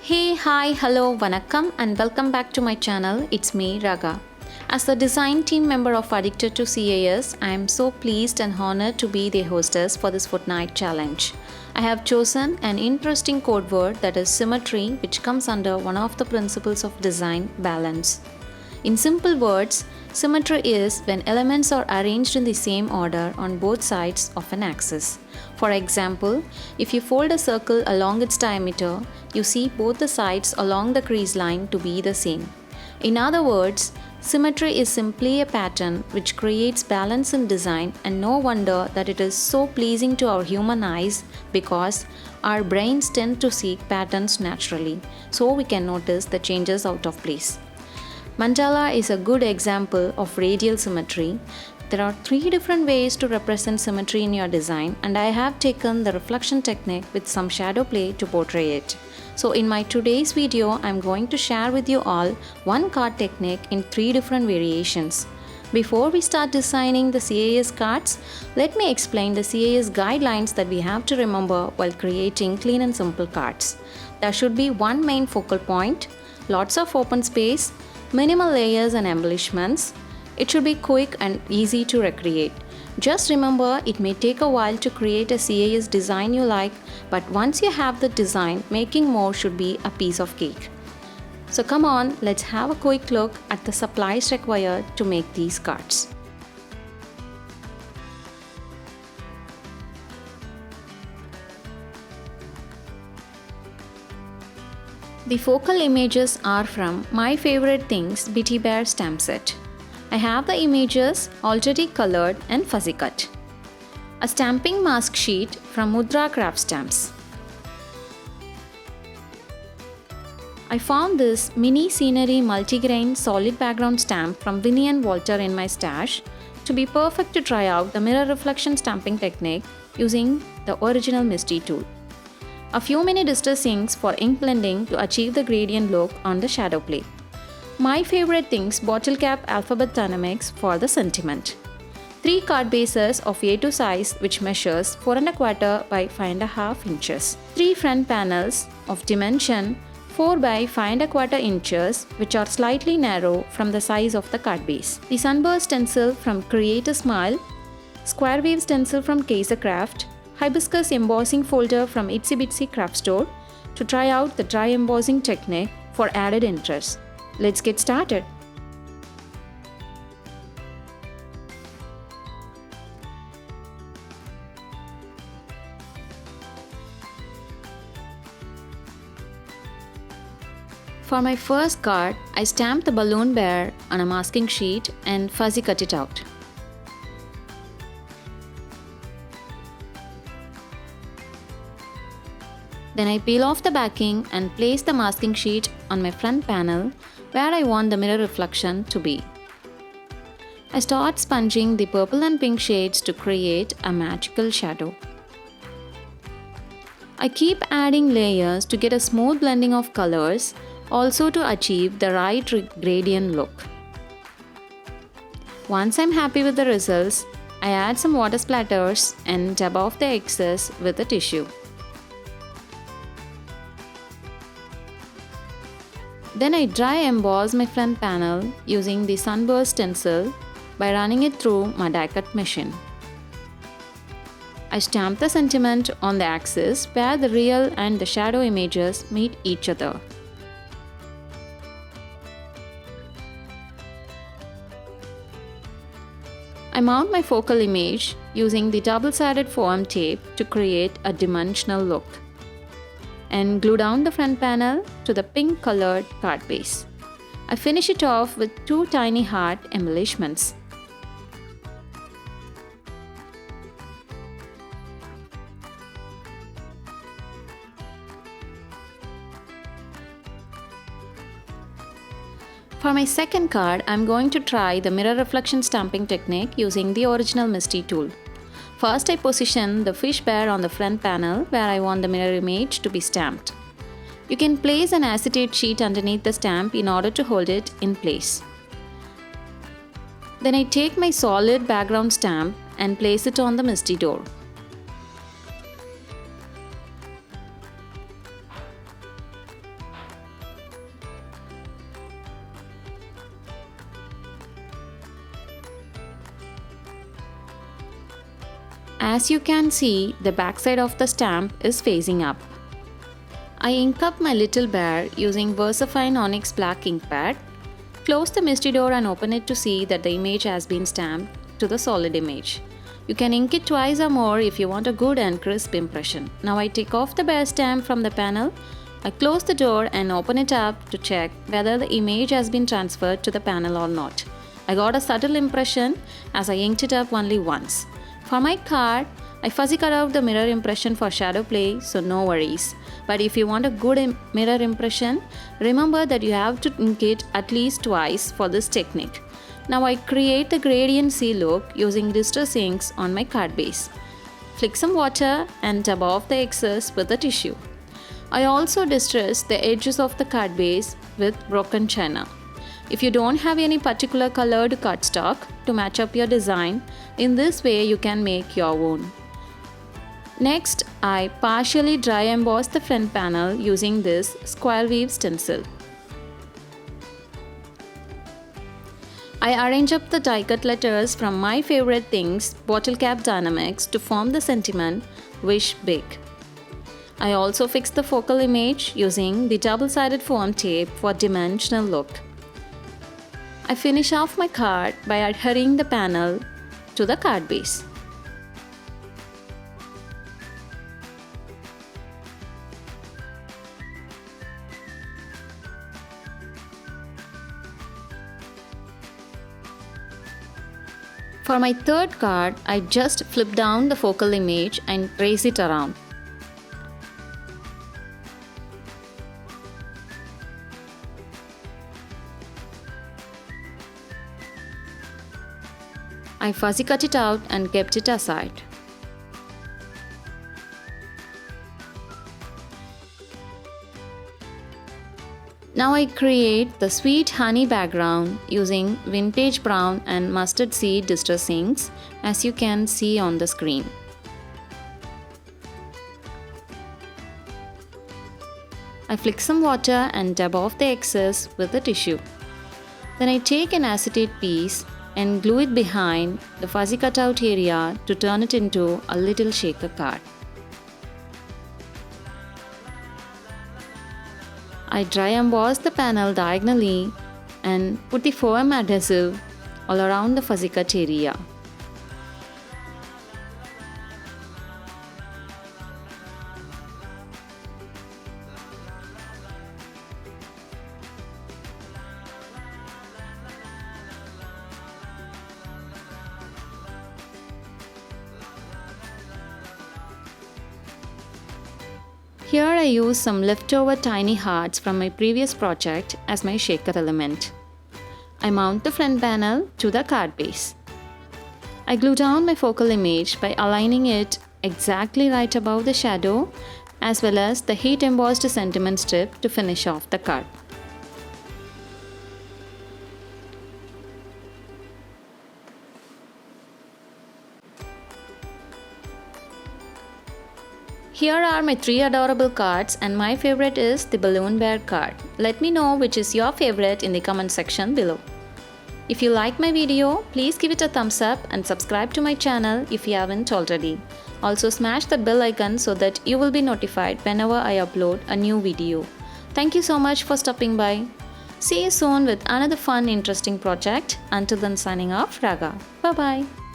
Hey, hi, hello, vanakkam, and welcome back to my channel. It's me, Raga. As the design team member of Addicted to CAS, I am so pleased and honored to be the hostess for this fortnight challenge. I have chosen an interesting code word that is symmetry, which comes under one of the principles of design, balance. In simple words, symmetry is when elements are arranged in the same order on both sides of an axis. For example, if you fold a circle along its diameter, you see both the sides along the crease line to be the same. In other words, symmetry is simply a pattern which creates balance in design, and no wonder that it is so pleasing to our human eyes because our brains tend to seek patterns naturally, so we can notice the changes out of place. Mandala is a good example of radial symmetry. There are three different ways to represent symmetry in your design, and I have taken the reflection technique with some shadow play to portray it. So in my today's video, I'm going to share with you all one card technique in three different variations. Before we start designing the CAS cards, let me explain the CAS guidelines that we have to remember while creating clean and simple cards. There should be one main focal point, lots of open space, minimal layers and embellishments. It should be quick and easy to recreate. Just remember, it may take a while to create a CAS design you like, but once you have the design, making more should be a piece of cake. So come on, let's have a quick look at the supplies required to make these cards. The focal images are from My Favorite Things Bitty Bear stamp set. I have the images already colored and fuzzy cut. A stamping mask sheet from Mudra Craft Stamps. I found this mini scenery multigrain solid background stamp from Winnie and Walter in my stash to be perfect to try out the mirror reflection stamping technique using the original Misty tool. A few mini distress inks for ink blending to achieve the gradient look on the shadow play. My Favorite Things Bottle Cap Alphabet Dynamics for the sentiment. 3 card bases of A2 size which measures 4 1/4 by 5 1/2 inches. 3 front panels of dimension 4 by 5 1/4 inches which are slightly narrow from the size of the card base. The Sunburst stencil from Create a Smile. Square Wave stencil from Kaiser Craft. Hibiscus embossing folder from Itsy Bitsy Craft Store to try out the dry embossing technique for added interest. Let's get started. For my first card, I stamped the balloon bear on a masking sheet and fuzzy cut it out. Then I peel off the backing and place the masking sheet on my front panel where I want the mirror reflection to be. I start sponging the purple and pink shades to create a magical shadow. I keep adding layers to get a smooth blending of colors, also to achieve the right gradient look. Once I'm happy with the results, I add some water splatters and dab off the excess with a tissue. Then I dry emboss my front panel using the Sunburst stencil by running it through my die cut machine. I stamp the sentiment on the axis where the real and the shadow images meet each other. I mount my focal image using the double-sided foam tape to create a dimensional look, and glue down the front panel to the pink colored card base. I finish it off with 2 tiny heart embellishments. For my second card, I'm going to try the mirror reflection stamping technique using the original Misty tool. First, I position the fish bear on the front panel where I want the mirror image to be stamped. You can place an acetate sheet underneath the stamp in order to hold it in place. Then I take my solid background stamp and place it on the Misty door. As you can see, the backside of the stamp is facing up. I ink up my little bear using VersaFine Onyx Black ink pad. Close the MISTI door and open it to see that the image has been stamped to the solid image. You can ink it twice or more if you want a good and crisp impression. Now I take off the bear stamp from the panel. I close the door and open it up to check whether the image has been transferred to the panel or not. I got a subtle impression as I inked it up only once. For my card, I fuzzy cut out the mirror impression for shadow play, so no worries. But if you want a good mirror impression, remember that you have to ink it at least twice for this technique. Now I create the gradient C look using distress inks on my card base. Flick some water and dab off the excess with a tissue. I also distress the edges of the card base with broken china. If you don't have any particular colored cardstock to match up your design, in this way you can make your own. Next, I partially dry emboss the front panel using this square weave stencil. I arrange up the die cut letters from my favorite things, Bottle Cap Dynamics, to form the sentiment "Wish Big." I also fix the focal image using the double-sided foam tape for dimensional look. I finish off my card by adhering the panel to the card base. For my third card, I just flip down the focal image and trace it around. I fuzzy cut it out and kept it aside. Now I create the sweet honey background using vintage brown and mustard seed distress inks, as you can see on the screen. I flick some water and dab off the excess with a tissue. Then I take an acetate piece and glue it behind the fuzzy cutout area to turn it into a little shaker card. I dry emboss the panel diagonally and put the foam adhesive all around the fuzzy cut area. Here I use some leftover tiny hearts from my previous project as my shaker element. I mount the front panel to the card base. I glue down my focal image by aligning it exactly right above the shadow as well as the heat embossed sentiment strip to finish off the card. Here are my 3 adorable cards and my favorite is the balloon bear card. Let me know which is your favorite in the comment section below. If you like my video, please give it a thumbs up and subscribe to my channel if you haven't already. Also smash the bell icon so that you will be notified whenever I upload a new video. Thank you so much for stopping by. See you soon with another fun interesting project. Until then, signing off, Raga. Bye bye.